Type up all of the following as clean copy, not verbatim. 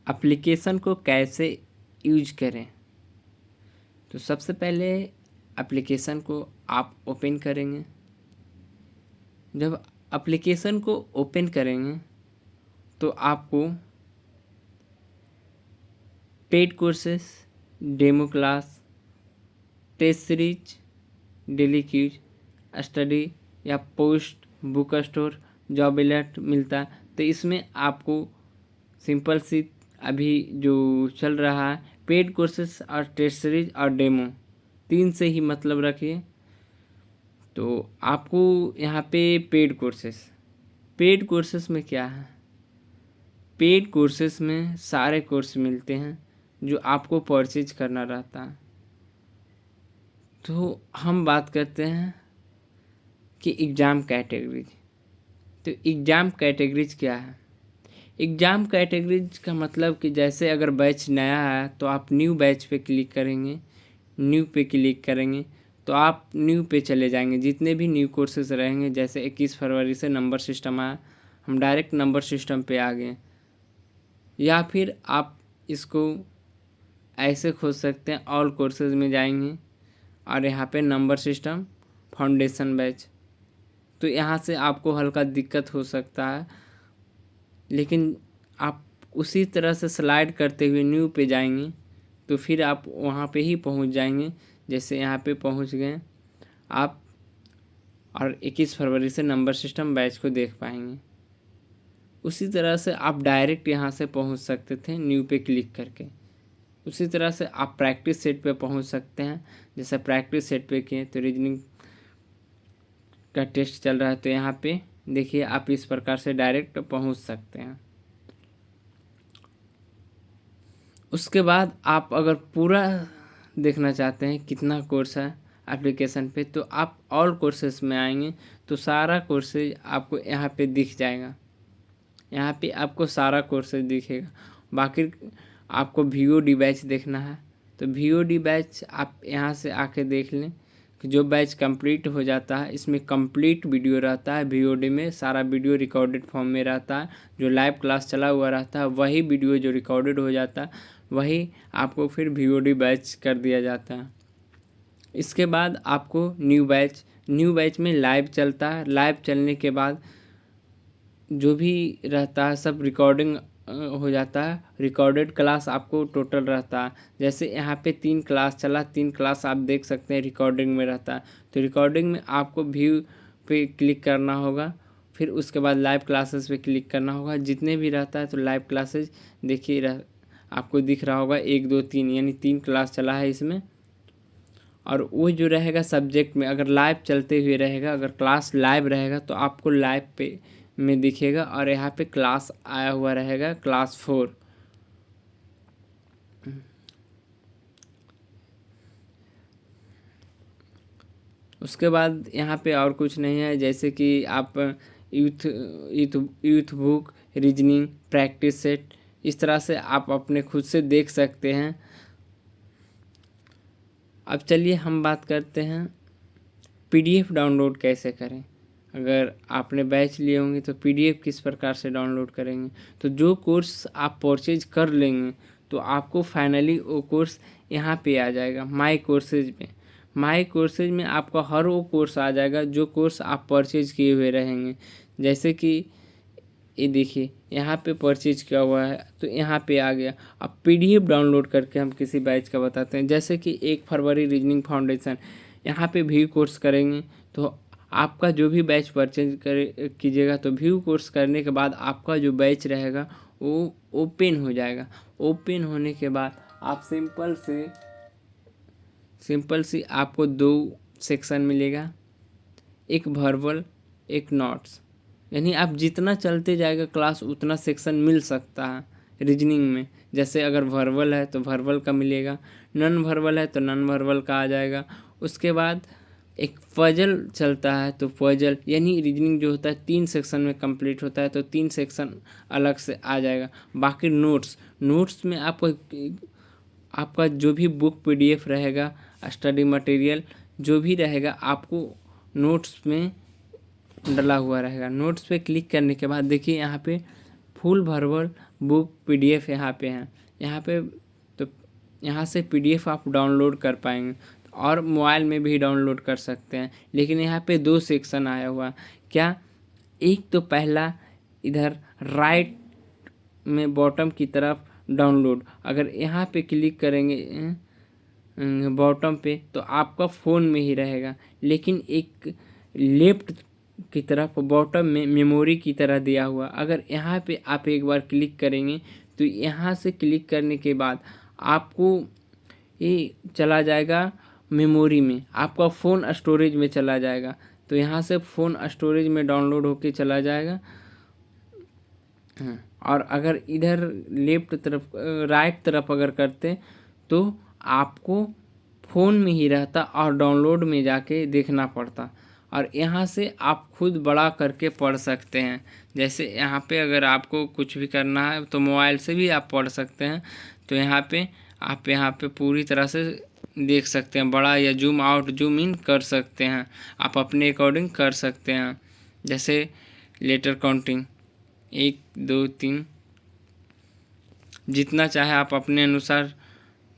Application को कैसे use करें। तो सबसे पहले एप्लीकेशन को आप ओपन करेंगे। जब एप्लीकेशन को ओपन करेंगे तो आपको paid courses, demo class, test series, daily quizzes, study या post, book store, job alert मिलता है। तो इसमें आपको सिंपल सी अभी जो चल रहा है पेड कोर्सेस और टेस्ट सीरीज और डेमो, 3 से ही मतलब रखिए। तो आपको यहाँ पे पेड कोर्सेस में क्या है, पेड कोर्सेस में सारे कोर्स मिलते हैं जो आपको परचेज करना रहता है। तो हम बात करते हैं कि एग्ज़ाम कैटेगरीज। तो एग्ज़ाम कैटेगरीज क्या है? एग्ज़ाम कैटेगरीज का मतलब कि जैसे अगर बैच नया है तो आप न्यू बैच पे क्लिक करेंगे, न्यू पे क्लिक करेंगे तो आप न्यू पे चले जाएंगे। जितने भी न्यू कोर्सेज रहेंगे, जैसे 21 फरवरी से नंबर सिस्टम आया, हम डायरेक्ट नंबर सिस्टम पे आ गए। या फिर आप इसको ऐसे खोज सकते हैं, ऑल कोर्सेज में जाएंगे और यहाँ पे नंबर सिस्टम फाउंडेशन बैच। तो यहाँ से आपको हल्का दिक्कत हो सकता है, लेकिन आप उसी तरह से स्लाइड करते हुए न्यू पे जाएंगे तो फिर आप वहाँ पे ही पहुँच जाएंगे। जैसे यहाँ पे पहुँच गए आप, और 21 फरवरी से नंबर सिस्टम बैच को देख पाएंगे। उसी तरह से आप डायरेक्ट यहाँ से पहुँच सकते थे न्यू पे क्लिक करके। उसी तरह से आप प्रैक्टिस सेट पे पहुँच सकते हैं। जैसे प्रैक्टिस सेट पे किए तो रीजनिंग का टेस्ट चल रहा है, तो यहाँ पे देखिए आप इस प्रकार से डायरेक्ट पहुँच सकते हैं। उसके बाद आप अगर पूरा देखना चाहते हैं कितना कोर्स है एप्लीकेशन पे, तो आप ऑल कोर्सेज में आएंगे तो सारा कोर्सेज आपको यहाँ पे दिख जाएगा। यहाँ पे आपको सारा कोर्सेज दिखेगा। बाकी आपको VOD बैच देखना है तो VOD बैच आप यहाँ से आके देख लें कि जो बैच कंप्लीट हो जाता है, इसमें कंप्लीट वीडियो रहता है। VOD में सारा वीडियो रिकॉर्डेड फॉर्म में रहता है। जो लाइव क्लास चला हुआ रहता है वही वीडियो जो रिकॉर्डेड हो जाता है वही आपको फिर VOD बैच कर दिया जाता है। इसके बाद आपको न्यू बैच में लाइव चलता है। लाइव चलने के बाद जो भी रहता है सब रिकॉर्डिंग हो जाता है। रिकॉर्डेड क्लास आपको टोटल रहता है। जैसे यहाँ पे 3 क्लास चला, 3 क्लास आप देख सकते हैं रिकॉर्डिंग में रहता है। तो रिकॉर्डिंग में आपको व्यू पे क्लिक करना होगा, फिर उसके बाद लाइव क्लासेस पे क्लिक करना होगा। जितने भी रहता है तो लाइव क्लासेस देखिए आपको दिख रहा होगा 1 2 3, यानी 3 क्लास चला है इसमें। और वो जो रहेगा सब्जेक्ट में, अगर लाइव चलते हुए रहेगा, अगर क्लास लाइव रहेगा तो आपको लाइव पे में दिखेगा और यहाँ पे क्लास आया हुआ रहेगा क्लास 4। उसके बाद यहाँ पे और कुछ नहीं है, जैसे कि आप youth book, reasoning, practice set, इस तरह से आप अपने खुद से देख सकते हैं। अब चलिए हम बात करते हैं PDF डाउनलोड कैसे करें। अगर आपने बैच लिए होंगे तो PDF किस प्रकार से डाउनलोड करेंगे। तो जो कोर्स आप परचेज कर लेंगे तो आपको फाइनली वो कोर्स यहाँ पे आ जाएगा माई कोर्सेज में। माई कोर्सेज में आपका हर वो कोर्स आ जाएगा जो कोर्स आप परचेज किए हुए रहेंगे। जैसे कि ये देखिए यहाँ पे परचेज किया हुआ है तो यहाँ पे आ गया। अब PDF डाउनलोड करके हम किसी बैच का बताते हैं। जैसे कि 1 फरवरी रीजनिंग फाउंडेशन, यहाँ पे व्यू कोर्स करेंगे तो आपका जो भी बैच परचेज कीजिएगा तो व्यू कोर्स करने के बाद आपका जो बैच रहेगा वो ओपन हो जाएगा। ओपन होने के बाद आप सिंपल सी आपको 2 सेक्शन मिलेगा, एक वर्बल, एक नोट्स। यानी आप जितना चलते जाएगा क्लास उतना सेक्शन मिल सकता है रीजनिंग में। जैसे अगर वर्बल है तो वर्बल का मिलेगा, नॉन वर्बल है तो नॉन वर्बल का आ जाएगा। उसके बाद एक पजल चलता है तो पजल, यानी रीजनिंग जो होता है 3 सेक्शन में कंप्लीट होता है तो 3 सेक्शन अलग से आ जाएगा। बाकी नोट्स में आपका जो भी बुक PDF रहेगा, स्टडी मटेरियल जो भी रहेगा आपको नोट्स में डला हुआ रहेगा। नोट्स पे क्लिक करने के बाद देखिए यहाँ पे फुल वर्बल बुक PDF यहाँ पे है। यहाँ पे तो यहाँ से PDF आप डाउनलोड कर पाएंगे और मोबाइल में भी डाउनलोड कर सकते हैं। लेकिन यहाँ पे 2 सेक्शन आया हुआ क्या, एक तो पहला इधर राइट में बॉटम की तरफ डाउनलोड, अगर यहाँ पे क्लिक करेंगे बॉटम पे तो आपका फ़ोन में ही रहेगा। लेकिन एक लेफ्ट की तरफ बॉटम में मेमोरी की तरह दिया हुआ, अगर यहाँ पे आप एक बार क्लिक करेंगे तो यहाँ से क्लिक करने के बाद आपको ये चला जाएगा मेमोरी में, आपका फ़ोन स्टोरेज में चला जाएगा। तो यहाँ से फ़ोन स्टोरेज में डाउनलोड होके चला जाएगा। और अगर इधर लेफ्ट तरफ राइट तरफ अगर करते तो आपको फ़ोन में ही रहता और डाउनलोड में जाके देखना पड़ता। और यहाँ से आप खुद बड़ा करके पढ़ सकते हैं। जैसे यहाँ पे अगर आपको कुछ भी करना है तो मोबाइल से भी आप पढ़ सकते हैं। तो यहाँ पे आप यहाँ पे पूरी तरह से देख सकते हैं, बड़ा या जूम आउट जूम इन कर सकते हैं, आप अपने अकॉर्डिंग कर सकते हैं। जैसे लेटर काउंटिंग 1 2 3 जितना चाहे आप अपने अनुसार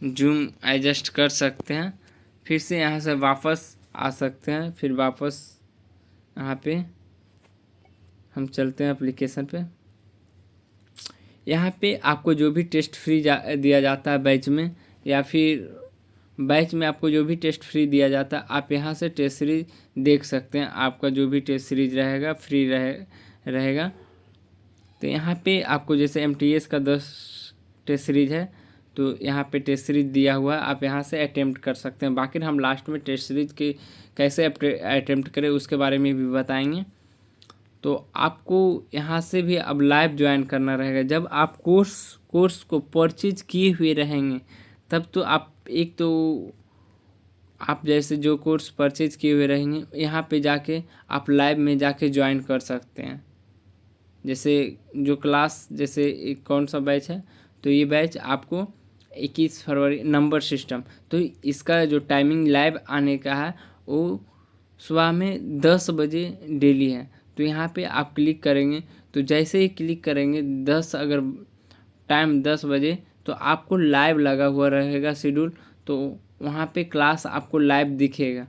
जूम एडजस्ट कर सकते हैं। फिर से यहाँ से वापस आ सकते हैं, फिर वापस यहाँ पे हम चलते हैं एप्लीकेशन पे। यहाँ पे आपको जो भी टेस्ट फ्री दिया जाता है बैच में, या फिर बैच में आपको जो भी टेस्ट फ्री दिया जाता है आप यहाँ से टेस्ट सीरीज देख सकते हैं। आपका जो भी टेस्ट सीरीज रहेगा फ्री रहेगा। तो यहाँ पे आपको जैसे MTS का 10 टेस्ट सीरीज है तो यहाँ पे टेस्ट सीरीज दिया हुआ है, आप यहाँ से अटेम्प्ट कर सकते हैं। बाकी हम लास्ट में टेस्ट सीरीज के कैसे अटेम्प्ट करें उसके बारे में भी बताएंगे। तो आपको यहाँ से भी अब लाइव ज्वाइन करना रहेगा। जब आप कोर्स को परचेज किए हुए रहेंगे तब तो आप एक तो आप जैसे जो कोर्स परचेज किए हुए रहेंगे यहाँ पे जाके आप लाइव में जाके ज्वाइन कर सकते हैं। जैसे जो क्लास जैसे कौन सा बैच है, तो ये बैच आपको 21 फरवरी नंबर सिस्टम, तो इसका जो टाइमिंग लाइव आने का है वो सुबह में 10 बजे डेली है। तो यहाँ पे आप क्लिक करेंगे तो जैसे ही क्लिक करेंगे 10 अगर टाइम 10 बजे तो आपको लाइव लगा हुआ रहेगा शेड्यूल, तो वहाँ पे क्लास आपको लाइव दिखेगा।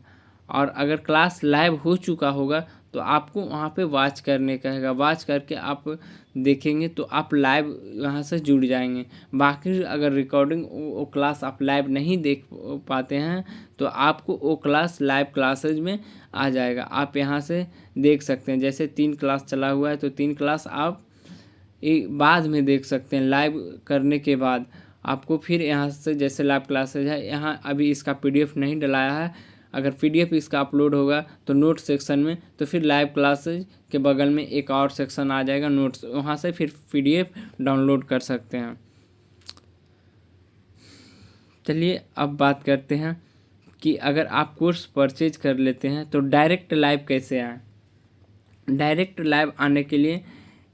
और अगर क्लास लाइव हो चुका होगा तो आपको वहाँ पे वॉच करने का है, वॉच करके आप देखेंगे तो आप लाइव यहाँ से जुड़ जाएंगे। बाकी अगर रिकॉर्डिंग वो क्लास आप लाइव नहीं देख पाते हैं तो आपको वो क्लास लाइव क्लासेज में आ जाएगा, आप यहाँ से देख सकते हैं। जैसे 3 क्लास चला हुआ है तो 3 क्लास आप बाद में देख सकते हैं। लाइव करने के बाद आपको फिर यहाँ से जैसे लाइव क्लासेज है, यहाँ अभी इसका PDF नहीं डलाया है, अगर PDF इसका अपलोड होगा तो नोट सेक्शन में, तो फिर लाइव क्लासेज के बगल में एक और सेक्शन आ जाएगा नोट्स, वहाँ से फिर PDF डाउनलोड कर सकते हैं। चलिए अब बात करते हैं कि अगर आप कोर्स परचेज कर लेते हैं तो डायरेक्ट लाइव कैसे आए। डायरेक्ट लाइव आने के लिए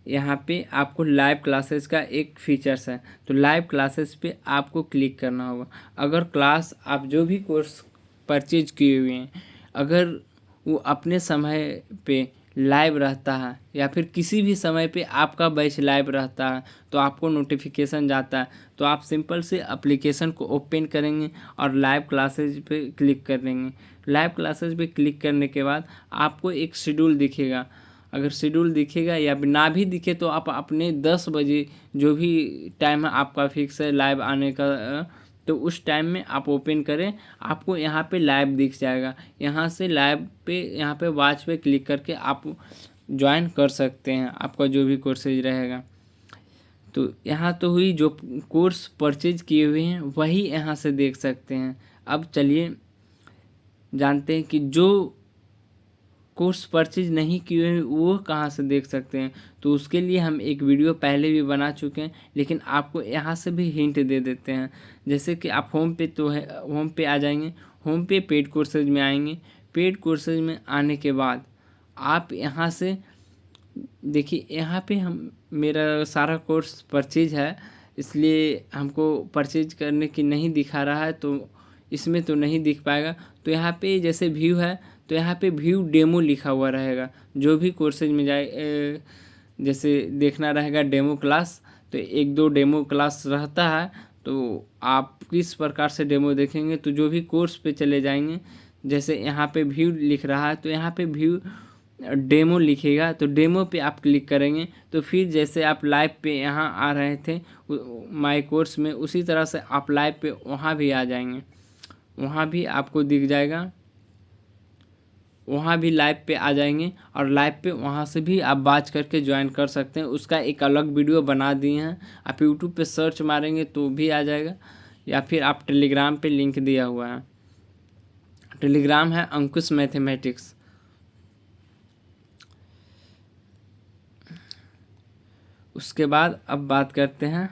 यहाँ पे आपको लाइव क्लासेस का एक फीचर्स है, तो लाइव क्लासेस पे आपको क्लिक करना होगा। अगर क्लास आप जो भी कोर्स परचेज किए हुए हैं अगर वो अपने समय पे लाइव रहता है या फिर किसी भी समय पे आपका बैच लाइव रहता है तो आपको नोटिफिकेशन जाता है, तो आप सिंपल से एप्लीकेशन को ओपन करेंगे और लाइव क्लासेज पे क्लिक कर देंगे। लाइव क्लासेज पे क्लिक करने के बाद आपको एक शेड्यूल दिखेगा। अगर शेड्यूल दिखेगा या ना भी दिखे तो आप अपने 10 बजे जो भी टाइम है आपका फिक्स है लाइव आने का, तो उस टाइम में आप ओपन करें, आपको यहाँ पे लाइव दिख जाएगा। यहाँ से लाइव पे यहाँ पे वॉच पे क्लिक करके आप ज्वाइन कर सकते हैं आपका जो भी कोर्सेज रहेगा। तो यहाँ तो हुई जो कोर्स परचेज किए हुए हैं वही यहाँ से देख सकते हैं। अब चलिए जानते हैं कि जो कोर्स परचेज नहीं किए हैं वो कहाँ से देख सकते हैं। तो उसके लिए हम एक वीडियो पहले भी बना चुके हैं, लेकिन आपको यहाँ से भी हिंट दे देते हैं। जैसे कि आप होम पे तो है, होम पे आ जाएंगे, होम पे पेड कोर्सेज में आएंगे। पेड कोर्सेज में आने के बाद आप यहाँ से देखिए, यहाँ पे हम मेरा सारा कोर्स परचेज है इसलिए हमको परचेज करने की नहीं दिखा रहा है, तो इसमें तो नहीं दिख पाएगा। तो यहाँ पे जैसे व्यू है तो यहाँ पे व्यू डेमो लिखा हुआ रहेगा। जो भी कोर्सेज में जैसे देखना रहेगा डेमो क्लास, तो 1-2 डेमो क्लास रहता है, तो आप किस प्रकार से डेमो देखेंगे, तो जो भी कोर्स पे चले जाएंगे, जैसे यहाँ पे व्यू लिख रहा है तो यहाँ पे व्यू डेमो लिखेगा, तो डेमो पे आप क्लिक करेंगे, तो फिर जैसे आप लाइव पे यहाँ आ रहे थे माय कोर्स में, उसी तरह से आप लाइव पे वहाँ भी आ जाएंगे, वहाँ भी आपको दिख जाएगा, वहाँ भी लाइव पे आ जाएंगे और लाइव पे वहाँ से भी आप बात करके ज्वाइन कर सकते हैं। उसका एक अलग वीडियो बना दिए हैं, आप यूट्यूब पे सर्च मारेंगे तो भी आ जाएगा, या फिर आप टेलीग्राम पे लिंक दिया हुआ है, टेलीग्राम है अंकुश मैथमेटिक्स। उसके बाद अब बात करते हैं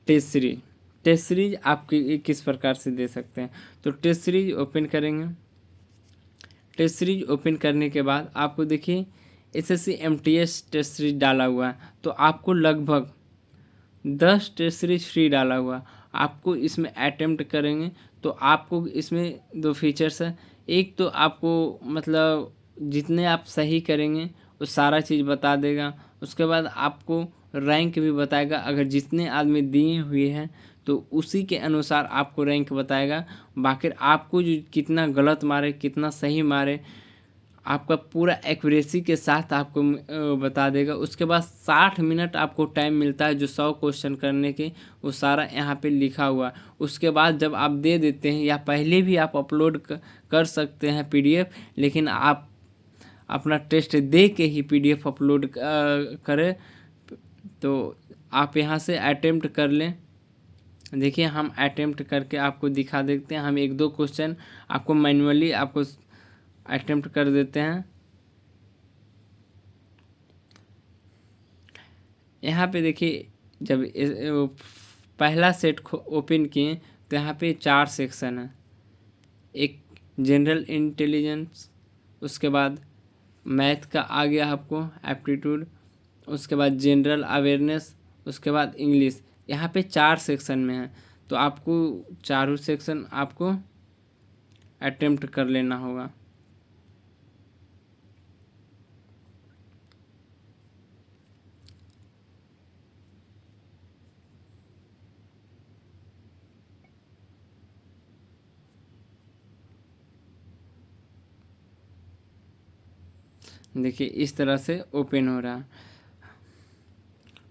टेस्ट सीरीज। टेस्ट सीरीज आप किस प्रकार से दे सकते हैं, तो टेस्ट सीरीज ओपन करेंगे। टेस्ट सीरीज ओपन करने के बाद आपको देखिए SSC MTS टेस्ट सीरीज डाला हुआ है, तो आपको लगभग 10 टेस्ट सीरीज फ्री डाला हुआ, आपको इसमें अटेम्प्ट करेंगे तो आपको इसमें 2 फीचर्स है। एक तो आपको मतलब जितने आप सही करेंगे वो सारा चीज़ बता देगा, उसके बाद आपको रैंक भी बताएगा, अगर जितने आदमी दिए हुए हैं तो उसी के अनुसार आपको रैंक बताएगा। बाकी आपको जो कितना गलत मारे कितना सही मारे आपका पूरा एक्यूरेसी के साथ आपको बता देगा। उसके बाद 60 मिनट आपको टाइम मिलता है जो 100 क्वेश्चन करने के, वो सारा यहाँ पे लिखा हुआ। उसके बाद जब आप दे देते हैं या पहले भी आप अपलोड कर सकते हैं PDF, लेकिन आप अपना टेस्ट दे के ही PDF अपलोड करें, तो आप यहाँ से अटेम्प्ट कर लें। देखिए हम अटेम्प्ट करके आपको दिखा देते हैं, हम 1-2 क्वेश्चन आपको मैन्युअली आपको अटेम्प्ट कर देते हैं। यहाँ पे देखिए जब पहला सेट ओपन किए तो यहाँ पे 4 सेक्शन है, एक जनरल इंटेलिजेंस, उसके बाद मैथ का आ गया आपको एप्टीट्यूड, उसके बाद जनरल अवेयरनेस, उसके बाद इंग्लिश। यहाँ पे 4 सेक्शन में है, तो आपको चारों सेक्शन आपको अटेम्प्ट कर लेना होगा। देखिए इस तरह से ओपन हो रहा है,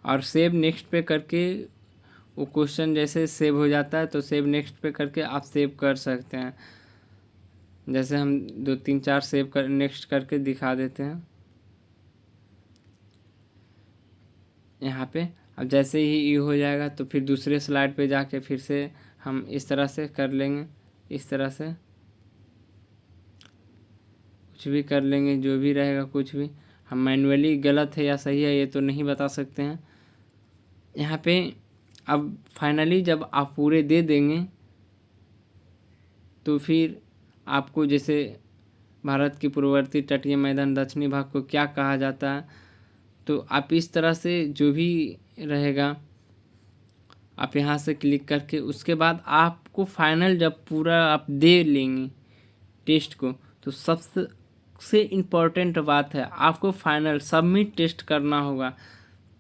और सेव नेक्स्ट पे करके वो क्वेश्चन जैसे सेव हो जाता है तो सेव नेक्स्ट पे करके आप सेव कर सकते हैं। जैसे हम 2-3-4 सेव कर नेक्स्ट करके दिखा देते हैं यहाँ पे। अब जैसे ही ये हो जाएगा तो फिर दूसरे स्लाइड पे जाके फिर से हम इस तरह से कर लेंगे, इस तरह से कुछ भी कर लेंगे, जो भी रहेगा कुछ भी। हम मैनुअली गलत है या सही है ये तो नहीं बता सकते हैं यहाँ पे। अब फाइनली जब आप पूरे दे देंगे तो फिर आपको जैसे भारत की पूर्ववर्ती तटीय मैदान दक्षिणी भाग को क्या कहा जाता है, तो आप इस तरह से जो भी रहेगा आप यहाँ से क्लिक करके उसके बाद आपको फाइनल जब पूरा आप दे लेंगे टेस्ट को, तो सबसे इम्पोर्टेंट बात है आपको फाइनल सबमिट टेस्ट करना होगा,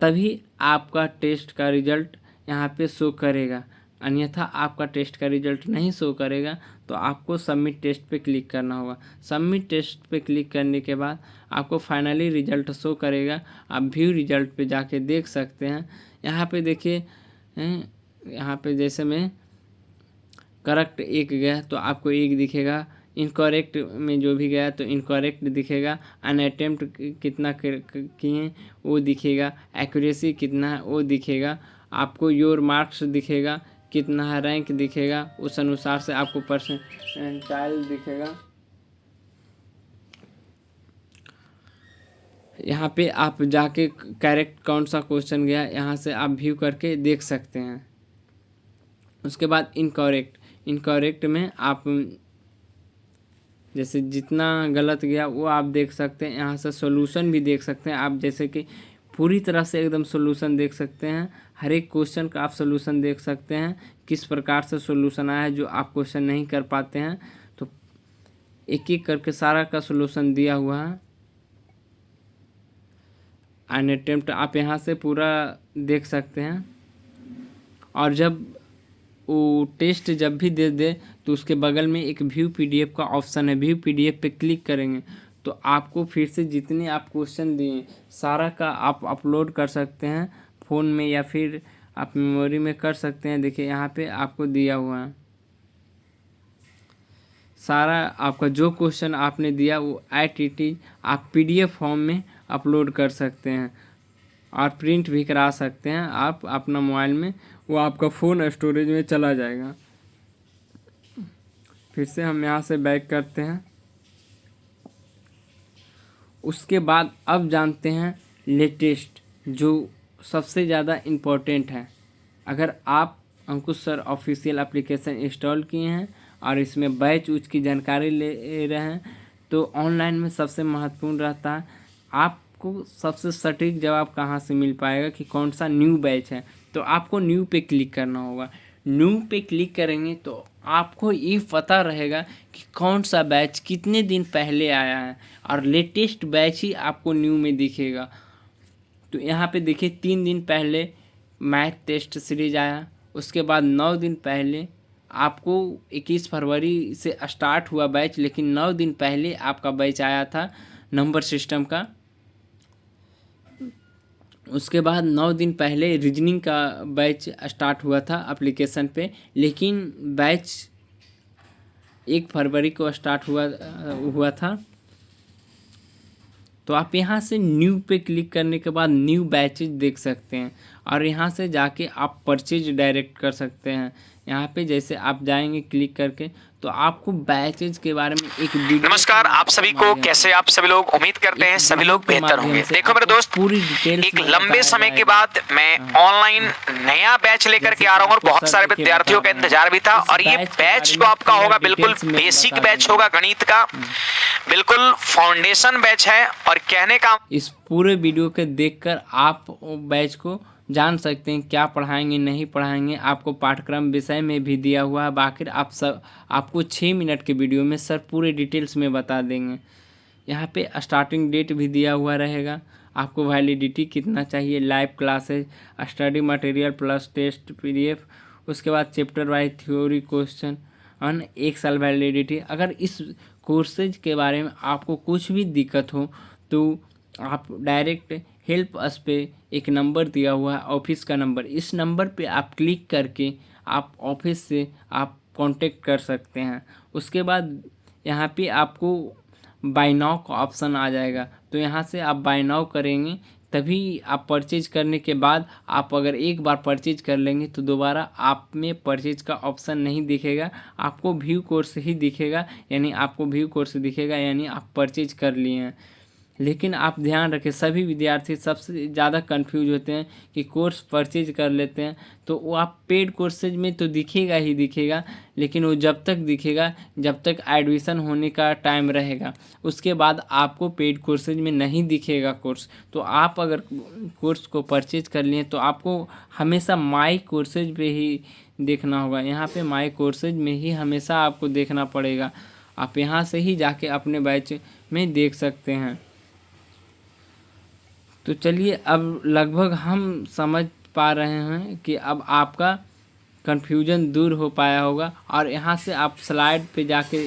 तभी आपका टेस्ट का रिजल्ट यहाँ पे शो करेगा। अन्यथा आपका टेस्ट का रिजल्ट नहीं शो करेगा, तो आपको सबमिट टेस्ट पे क्लिक करना होगा। सबमिट टेस्ट पे क्लिक करने के बाद आपको फाइनली रिजल्ट शो करेगा। आप व्यू रिजल्ट पे जाके देख सकते हैं। यहाँ पे देखिए यहाँ पे जैसे मैं करेक्ट 1 गया तो आपको 1 दिखेगा, इनकरेक्ट में जो भी गया तो इनकरेक्ट दिखेगा, अनअटेम्प्ट कितना किए वो दिखेगा, एक्यूरेसी कितना है वो दिखेगा, आपको योर मार्क्स दिखेगा, कितना है रैंक दिखेगा, उस अनुसार से आपको परसेंटाइल दिखेगा। यहाँ पे आप जाके करेक्ट कौन सा क्वेश्चन गया यहाँ से आप व्यू करके देख सकते हैं। उसके बाद इनकरेक्ट में आप जैसे जितना गलत गया वो आप देख सकते हैं। यहाँ से सॉल्यूशन भी देख सकते हैं आप, जैसे कि पूरी तरह से एकदम सॉल्यूशन देख सकते हैं, हर एक क्वेश्चन का आप सॉल्यूशन देख सकते हैं, किस प्रकार से सॉल्यूशन आया है जो आप क्वेश्चन नहीं कर पाते हैं। तो एक एक करके सारा का सॉल्यूशन दिया हुआ है। एन अटेम्प्ट आप यहाँ से पूरा देख सकते हैं। और जब वो टेस्ट जब भी दे दे तो उसके बगल में एक व्यू पीडीएफ का ऑप्शन है, व्यू पीडीएफ पे क्लिक करेंगे तो आपको फिर से जितने आप क्वेश्चन दिए सारा का आप अपलोड कर सकते हैं फ़ोन में, या फिर आप मेमोरी में कर सकते हैं। देखिए यहाँ पे आपको दिया हुआ है सारा, आपका जो क्वेश्चन आपने दिया वो ITT आप PDF फॉर्म में अपलोड कर सकते हैं और प्रिंट भी करा सकते हैं आप अपना मोबाइल में, वो आपका फ़ोन स्टोरेज में चला जाएगा। फिर से हम यहाँ से बैक करते हैं। उसके बाद अब जानते हैं लेटेस्ट जो सबसे ज़्यादा इम्पोर्टेंट है। अगर आप अंकुश सर ऑफिशियल एप्लीकेशन इंस्टॉल किए हैं और इसमें बैच उच की जानकारी ले रहे हैं तो ऑनलाइन में सबसे महत्वपूर्ण रहता है आपको सबसे सटीक जवाब कहाँ से मिल पाएगा कि कौन सा न्यू बैच है। तो आपको न्यू पे क्लिक करना होगा। न्यू पे क्लिक करेंगे तो आपको ये पता रहेगा कि कौन सा बैच कितने दिन पहले आया है और लेटेस्ट बैच ही आपको न्यू में दिखेगा। तो यहाँ पे देखिए 3 दिन पहले मैथ टेस्ट सीरीज आया, उसके बाद 9 दिन पहले आपको 21 फरवरी से स्टार्ट हुआ बैच, लेकिन 9 दिन पहले आपका बैच आया था नंबर सिस्टम का। उसके बाद 9 दिन पहले रीजनिंग का बैच स्टार्ट हुआ था एप्लीकेशन पे, लेकिन बैच 1 फरवरी को स्टार्ट हुआ था। तो आप यहाँ से न्यू पे क्लिक करने के बाद न्यू बैचेज देख सकते हैं और यहाँ से जाके आप परचेज डायरेक्ट कर सकते हैं। यहाँ पे जैसे आप जाएंगे क्लिक करके तो आपको बैचेज के बारे में एक वीडियो। नमस्कार आप सभी को, कैसे आप सभी लोग, उम्मीद करते हैं सभी लोग बेहतर होंगे। देखो मेरे दोस्त, पूरी डिटेल एक लंबे समय के बाद मैं ऑनलाइन नया बैच लेकर के आ रहा हूँ और बहुत सारे विद्यार्थियों का इंतजार भी था। और ये बैच जो आपका होगा बिल्कुल बेसिक बैच होगा, गणित का बिल्कुल फाउंडेशन बैच है। और कहने का इस पूरे वीडियो के देखकर आप बैच को जान सकते हैं क्या पढ़ाएंगे नहीं पढ़ाएंगे। आपको पाठ्यक्रम विषय में भी दिया हुआ है। बाकी आपको 6 मिनट के वीडियो में सर पूरे डिटेल्स में बता देंगे। यहाँ पे स्टार्टिंग डेट भी दिया हुआ रहेगा, आपको वैलिडिटी कितना चाहिए, live classes, study material plus test PDF, उसके बाद चैप्टर वाइज थ्योरी क्वेश्चन और 1 साल वैलिडिटी। अगर इस कोर्सेज के बारे में आपको कुछ भी दिक्कत हो तो आप डायरेक्ट हेल्प अस पे एक नंबर दिया हुआ है, ऑफिस का नंबर, इस नंबर पे आप क्लिक करके आप ऑफिस से आप कांटेक्ट कर सकते हैं। उसके बाद यहाँ पे आपको बाय नाउ का ऑप्शन आ जाएगा, तो यहाँ से आप बाय नाउ करेंगे तभी आप परचेज करने के बाद आप अगर एक बार परचेज कर लेंगे तो दोबारा आप में परचेज का ऑप्शन नहीं दिखेगा, आपको व्यू कोर्स ही दिखेगा। यानी आपको व्यू कोर्स दिखेगा यानी आप परचेज कर लिए हैं। लेकिन आप ध्यान रखें, सभी विद्यार्थी सबसे ज़्यादा कंफ्यूज होते हैं कि कोर्स परचेज कर लेते हैं तो वो आप पेड कोर्सेज में तो दिखेगा ही दिखेगा, लेकिन वो जब तक दिखेगा जब तक एडमिशन होने का टाइम रहेगा, उसके बाद आपको पेड कोर्सेज में नहीं दिखेगा कोर्स। तो आप अगर कोर्स को परचेज कर लिए तो आपको हमेशा माई कोर्सेज पे ही देखना होगा। यहाँ पे माई कोर्सेज में ही हमेशा आपको देखना पड़ेगा। आप यहाँ से ही जाके अपने बैच में देख सकते हैं। तो चलिए अब लगभग हम समझ पा रहे हैं कि अब आपका कन्फ्यूजन दूर हो पाया होगा। और यहाँ से आप स्लाइड पे जाके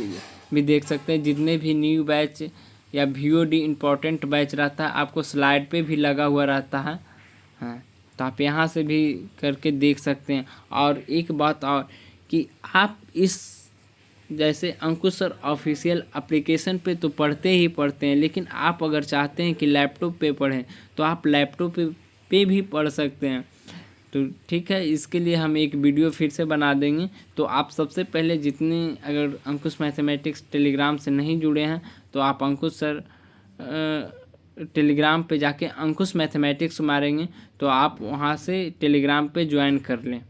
भी देख सकते हैं, जितने भी न्यू बैच या VOD इम्पोर्टेंट बैच रहता है आपको स्लाइड पे भी लगा हुआ रहता है। हाँ, तो आप यहाँ से भी करके देख सकते हैं। और एक बात और कि आप इस जैसे अंकुश सर ऑफिशियल एप्लीकेशन पे तो पढ़ते ही पढ़ते हैं, लेकिन आप अगर चाहते हैं कि लैपटॉप पे पढ़ें तो आप लैपटॉप पे भी पढ़ सकते हैं। तो ठीक है, इसके लिए हम एक वीडियो फिर से बना देंगे। तो आप सबसे पहले जितने अगर अंकुश मैथमेटिक्स टेलीग्राम से नहीं जुड़े हैं तो आप अंकुश सर टेलीग्राम पे जाके अंकुश मैथमेटिक्स मारेंगे तो आप वहाँ से टेलीग्राम पे ज्वाइन कर लें।